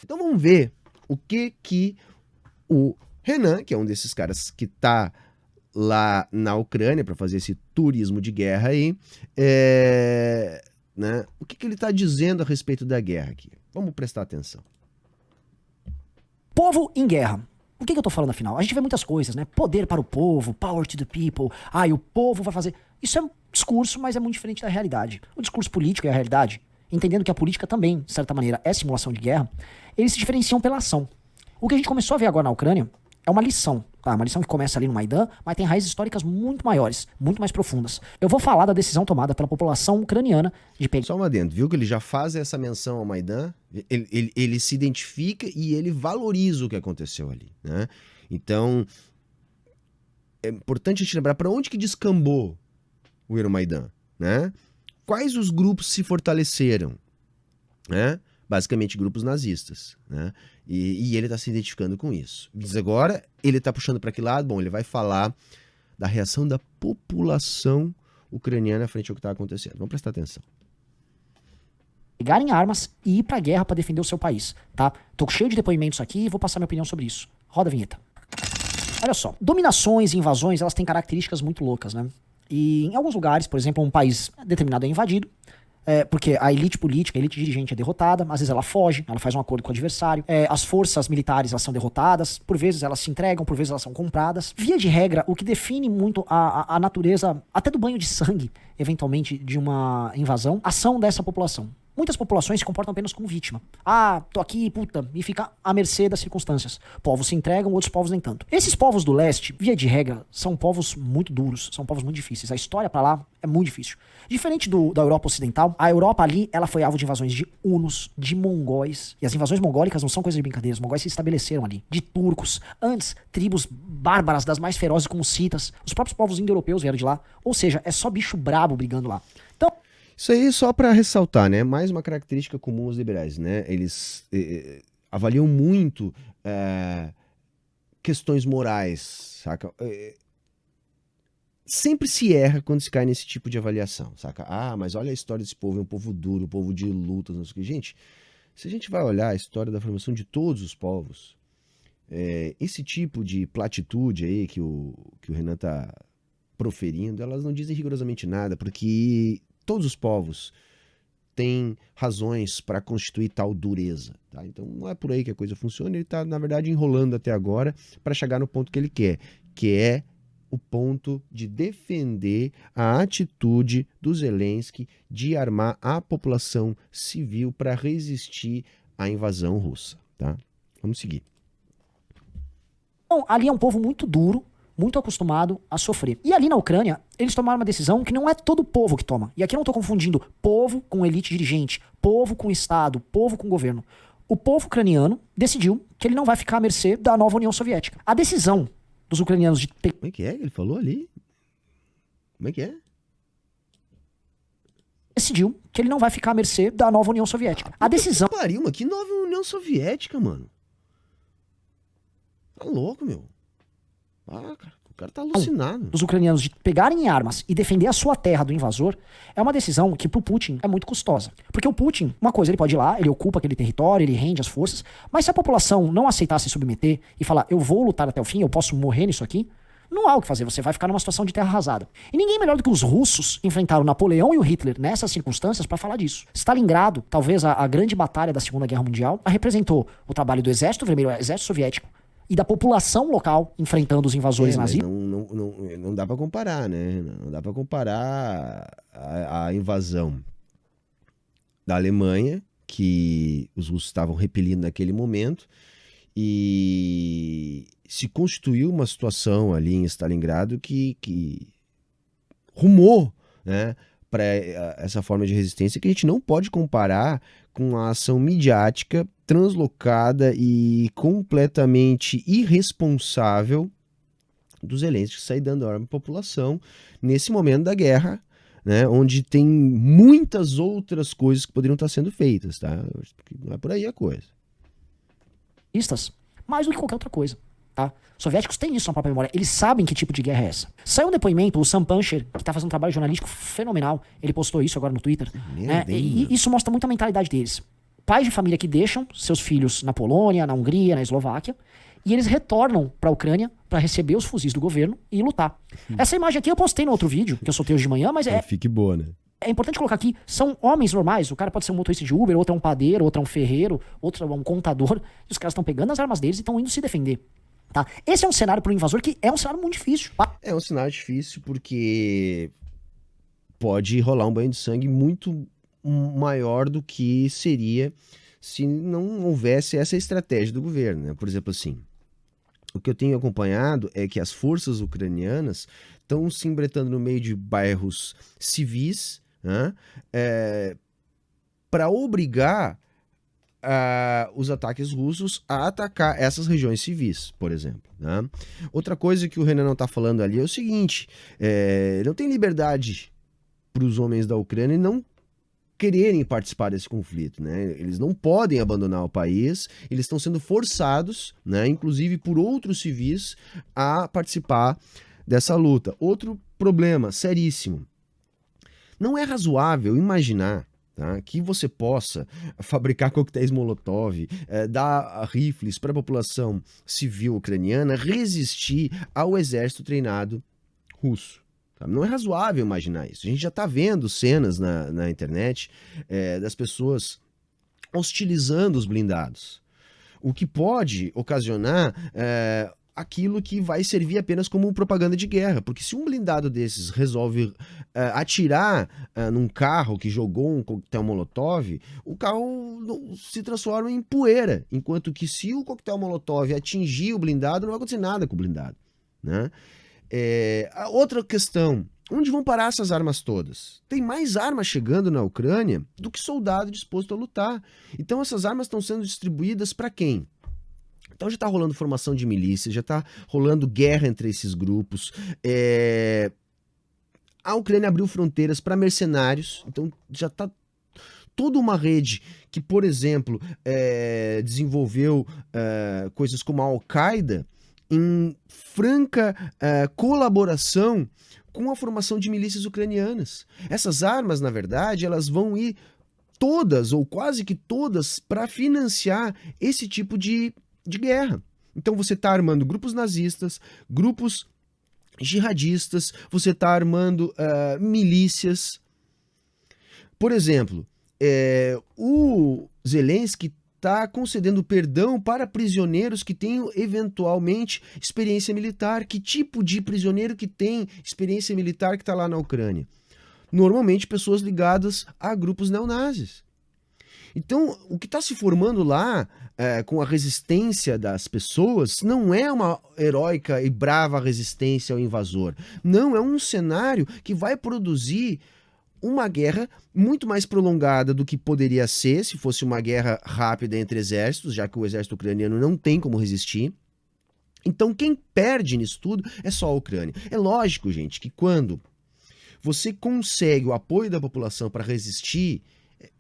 Então vamos ver o que o Renan, que é um desses caras que tá lá na Ucrânia para fazer esse turismo de guerra aí, né? O que ele tá dizendo a respeito da guerra aqui? Vamos prestar atenção. Povo em guerra. O que eu tô falando afinal? A gente vê muitas coisas, né? Poder para o povo, power to the people. E o povo vai fazer... Isso é um discurso, mas é muito diferente da realidade. O discurso político é a realidade, entendendo que a política também, de certa maneira, é simulação de guerra, eles se diferenciam pela ação. O que a gente começou a ver agora na Ucrânia é uma lição, tá? Uma lição que começa ali no Maidan, mas tem raízes históricas muito maiores, muito mais profundas. Eu vou falar da decisão tomada pela população ucraniana de pegar... Só uma dentro, viu que ele já faz essa menção ao Maidan, ele se identifica e ele valoriza o que aconteceu ali, né? Então, é importante a gente lembrar para onde que descambou o Euromaidan, né? Quais os grupos se fortaleceram, né? Basicamente grupos nazistas, né? E ele está se identificando com isso. Mas agora ele está puxando para que lado? Bom, ele vai falar da reação da população ucraniana frente ao que está acontecendo. Vamos prestar atenção. Pegarem armas e ir pra guerra para defender o seu país, tá? Tô cheio de depoimentos aqui e vou passar minha opinião sobre isso. Roda a vinheta. Olha só, dominações e invasões, elas têm características muito loucas, né? E em alguns lugares, por exemplo, um país determinado é invadido, porque a elite política, a elite dirigente é derrotada, às vezes ela foge, ela faz um acordo com o adversário, as forças militares elas são derrotadas, por vezes elas se entregam, por vezes elas são compradas. Via de regra, o que define muito a natureza, até do banho de sangue, eventualmente, de uma invasão, a ação dessa população. Muitas populações se comportam apenas como vítima. Tô aqui, puta, e fica à mercê das circunstâncias. Povos se entregam, outros povos nem tanto. Esses povos do leste, via de regra, são povos muito duros, são povos muito difíceis. A história pra lá é muito difícil. Diferente da Europa Ocidental, a Europa ali, ela foi alvo de invasões de hunos, de mongóis. E as invasões mongólicas não são coisa de brincadeira, os mongóis se estabeleceram ali. De turcos, antes, tribos bárbaras das mais ferozes como os citas. Os próprios povos indo-europeus vieram de lá. Ou seja, é só bicho brabo brigando lá. Então, isso aí só para ressaltar, né? Mais uma característica comum aos liberais, né? Eles avaliam muito questões morais, saca? Sempre se erra quando se cai nesse tipo de avaliação, saca? Mas olha a história desse povo, é um povo duro, um povo de lutas, não sei o que. Gente, se a gente vai olhar a história da formação de todos os povos, esse tipo de platitude aí que o Renan tá proferindo, elas não dizem rigorosamente nada, porque todos os povos têm razões para constituir tal dureza, tá? Então não é por aí que a coisa funciona, ele está, na verdade, enrolando até agora para chegar no ponto que ele quer, que é o ponto de defender a atitude do Zelensky de armar a população civil para resistir à invasão russa, tá? Vamos seguir. Bom, ali é um povo muito duro, muito acostumado a sofrer. E ali na Ucrânia, eles tomaram uma decisão que não é todo o povo que toma. E aqui eu não estou confundindo povo com elite dirigente, povo com Estado, povo com governo. O povo ucraniano decidiu que ele não vai ficar à mercê da nova União Soviética. A decisão dos ucranianos de... Como é que é? Ele falou ali? Como é que é? Decidiu que ele não vai ficar à mercê da nova União Soviética. A decisão... Pariu, mas que nova União Soviética, mano? Tá louco, meu. Cara, o cara tá alucinado. Dos ucranianos de pegarem armas e defender a sua terra do invasor é uma decisão que pro Putin é muito custosa. Porque o Putin, uma coisa, ele pode ir lá, ele ocupa aquele território, ele rende as forças, mas se a população não aceitar se submeter e falar, eu vou lutar até o fim, eu posso morrer nisso aqui, não há o que fazer, você vai ficar numa situação de terra arrasada. E ninguém melhor do que os russos enfrentaram Napoleão e o Hitler nessas circunstâncias para falar disso. Stalingrado, talvez a grande batalha da Segunda Guerra Mundial, representou o trabalho do Exército Vermelho, o Exército Soviético, e da população local enfrentando os invasores nazistas. Não dá pra comparar, né? Não dá pra comparar a invasão da Alemanha, que os russos estavam repelindo naquele momento, e se constituiu uma situação ali em Stalingrado que rumou, né, para essa forma de resistência que a gente não pode comparar com a ação midiática translocada e completamente irresponsável dos Zelensky sair dando arma à população nesse momento da guerra, né, onde tem muitas outras coisas que poderiam estar sendo feitas, tá? Não é por aí a coisa. Mais do que qualquer outra coisa, tá? Os soviéticos têm isso na própria memória, eles sabem que tipo de guerra é essa. Saiu um depoimento, o Sam Puncher, que tá fazendo um trabalho jornalístico fenomenal, ele postou isso agora no Twitter, né? E isso mostra muito a mentalidade deles. pais de família que deixam seus filhos na Polônia, na Hungria, na Eslováquia, e eles retornam para a Ucrânia para receber os fuzis do governo e lutar. Essa imagem aqui eu postei no outro vídeo, que eu soltei hoje de manhã, mas Fique boa, né? é importante colocar aqui, são homens normais, o cara pode ser um motorista de Uber, outro é um padeiro, outro é um ferreiro, outro é um contador, e os caras estão pegando as armas deles e estão indo se defender. Tá? Esse é um cenário para o invasor que é um cenário muito difícil. Tá? É um cenário difícil porque pode rolar um banho de sangue muito maior do que seria se não houvesse essa estratégia do governo, né? Por exemplo, assim, o que eu tenho acompanhado é que as forças ucranianas estão se embretando no meio de bairros civis, né? Para obrigar os ataques russos a atacar essas regiões civis, por exemplo. Né? Outra coisa que o Renan não está falando ali é o seguinte, não tem liberdade para os homens da Ucrânia não quererem participar desse conflito, né? Eles não podem abandonar o país, eles estão sendo forçados, né, inclusive por outros civis, a participar dessa luta. Outro problema seríssimo. Não é razoável imaginar, tá, que você possa fabricar coquetéis Molotov, dar rifles para a população civil ucraniana resistir ao exército treinado russo. Não é razoável imaginar isso. A gente já está vendo cenas na internet das pessoas hostilizando os blindados. O que pode ocasionar aquilo que vai servir apenas como propaganda de guerra. Porque se um blindado desses resolve atirar num carro que jogou um coquetel Molotov, o carro se transforma em poeira. Enquanto que se o coquetel Molotov atingir o blindado, não vai acontecer nada com o blindado, né? A outra questão, onde vão parar essas armas todas? Tem mais armas chegando na Ucrânia do que soldado disposto a lutar. Então essas armas estão sendo distribuídas para quem? Então já está rolando formação de milícias, já está rolando guerra entre esses grupos. A Ucrânia abriu fronteiras para mercenários, então já está toda uma rede que, por exemplo, desenvolveu coisas como a Al-Qaeda, em franca colaboração com a formação de milícias ucranianas. Essas armas, na verdade, elas vão ir todas, ou quase que todas, para financiar esse tipo de guerra. Então você está armando grupos nazistas, grupos jihadistas, você está armando milícias. Por exemplo, o Zelensky está concedendo perdão para prisioneiros que tenham eventualmente experiência militar. Que tipo de prisioneiro que tem experiência militar que está lá na Ucrânia? Normalmente pessoas ligadas a grupos neonazis. Então, o que está se formando lá com a resistência das pessoas não é uma heróica e brava resistência ao invasor. Não, é um cenário que vai produzir uma guerra muito mais prolongada do que poderia ser se fosse uma guerra rápida entre exércitos, já que o exército ucraniano não tem como resistir. Então quem perde nisso tudo é só a Ucrânia. É lógico, gente, que quando você consegue o apoio da população para resistir,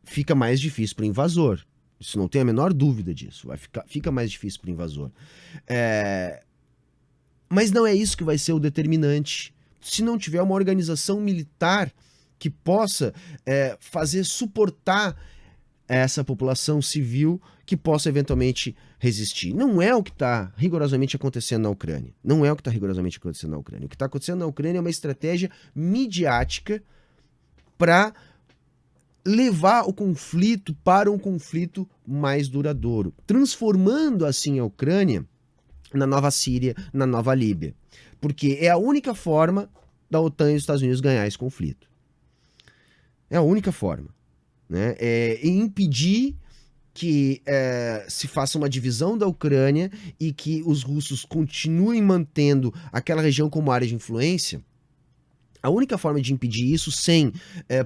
fica mais difícil para o invasor. Isso não tem a menor dúvida disso. Fica mais difícil para o invasor. Mas não é isso que vai ser o determinante. Se não tiver uma organização militar que possa suportar essa população civil que possa eventualmente resistir. Não é o que está rigorosamente acontecendo na Ucrânia. Não é o que está rigorosamente acontecendo na Ucrânia. O que está acontecendo na Ucrânia é uma estratégia midiática para levar o conflito para um conflito mais duradouro, transformando assim a Ucrânia na nova Síria, na nova Líbia. Porque é a única forma da OTAN e dos Estados Unidos ganhar esse conflito. É a única forma, né? E impedir que se faça uma divisão da Ucrânia e que os russos continuem mantendo aquela região como área de influência. A única forma de impedir isso sem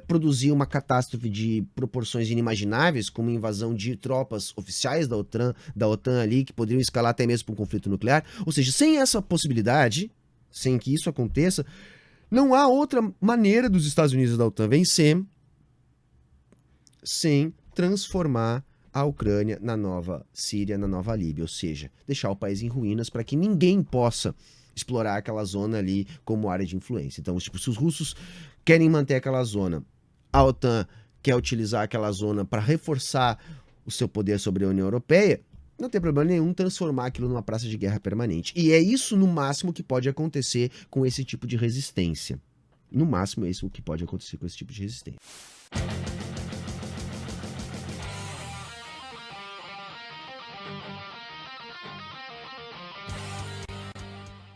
produzir uma catástrofe de proporções inimagináveis, como invasão de tropas oficiais da OTAN ali, que poderiam escalar até mesmo para um conflito nuclear. Ou seja, sem essa possibilidade, sem que isso aconteça, não há outra maneira dos Estados Unidos e da OTAN vencer sem transformar a Ucrânia na nova Síria, na nova Líbia, ou seja, deixar o país em ruínas para que ninguém possa explorar aquela zona ali como área de influência. Então, tipo, se os russos querem manter aquela zona, a OTAN quer utilizar aquela zona para reforçar o seu poder sobre a União Europeia, não tem problema nenhum transformar aquilo numa praça de guerra permanente. E é isso, no máximo, que pode acontecer com esse tipo de resistência. No máximo, é isso que pode acontecer com esse tipo de resistência.